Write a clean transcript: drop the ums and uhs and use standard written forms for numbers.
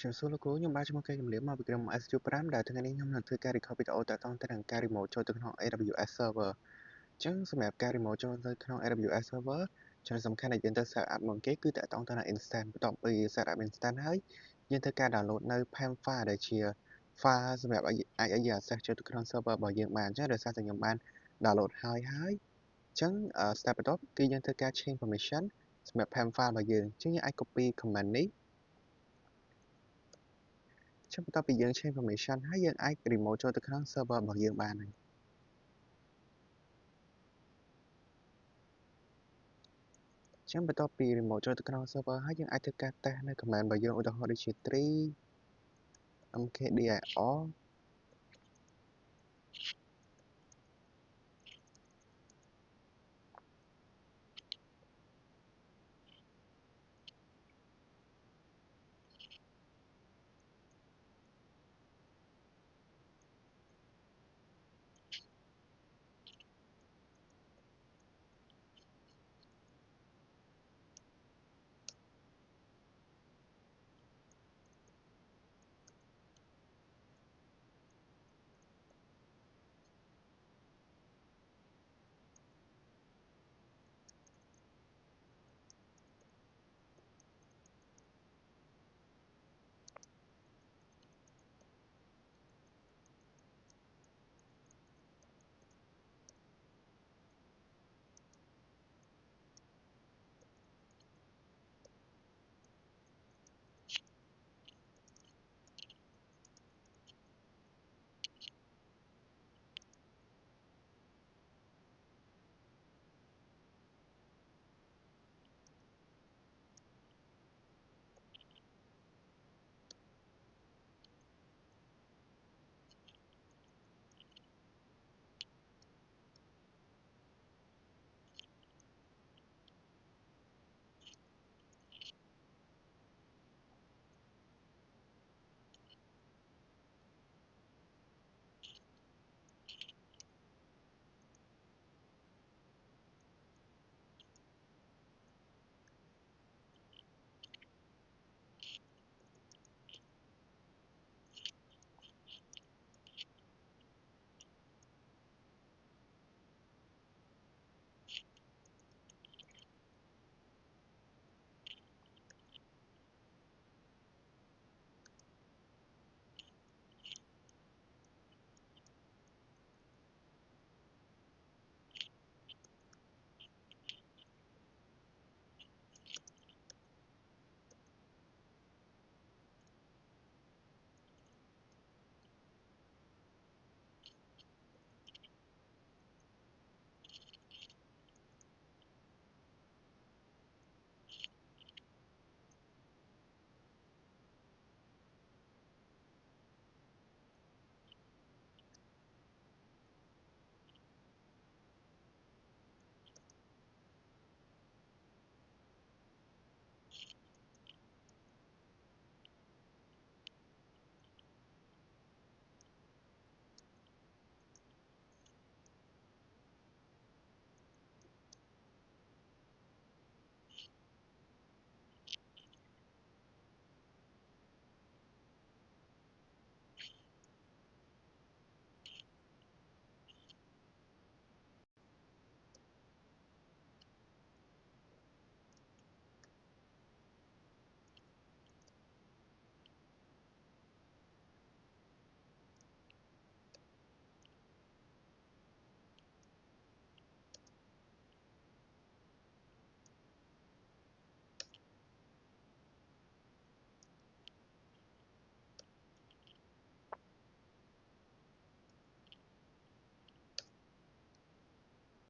ជំរាបសួរលោកគ្រូខ្ញុំបាទឈ្មោះកេងកំលៀមមកពីក្រុម SU5 ដែលថ្ងៃនេះខ្ញុំនឹងធ្វើការ record វីដេអូតាក់ទងទៅនឹងការ remote ចូលទៅក្នុង AWS server អញ្ចឹងសម្រាប់ការ remote ចូលទៅក្នុង AWS server ចំណុចសំខាន់ដែលយើងត្រូវ set up មុនគេគឺតាក់ទងទៅនឹង instance បន្ទាប់ពី set up instance ហើយយើងធ្វើការ download នៅ PEM file ដែលជា file សម្រាប់អាចឲ្យយើង access ចូលទៅក្នុង server របស់យើងបានអញ្ចឹងដោយសារតែខ្ញុំបាន download ហើយអញ្ចឹង step បន្ទាប់គឺយើងធ្វើការ change permission សម្រាប់ PEM file របស់យើងអញ្ចឹងយើងអាច copy command នេះបន្ទាប់ពីយើង change permission ហើយយើងអាច remote ចូលទៅក្នុង server របស់យើងបានហើយអញ្ចឹងបន្ទាប់ពី remote ចូលទៅក្នុង server ហើយយើងអាចធ្វើការ test នៅ command របស់យើងឧទាហរណ៍ដូចជា 3 mkdir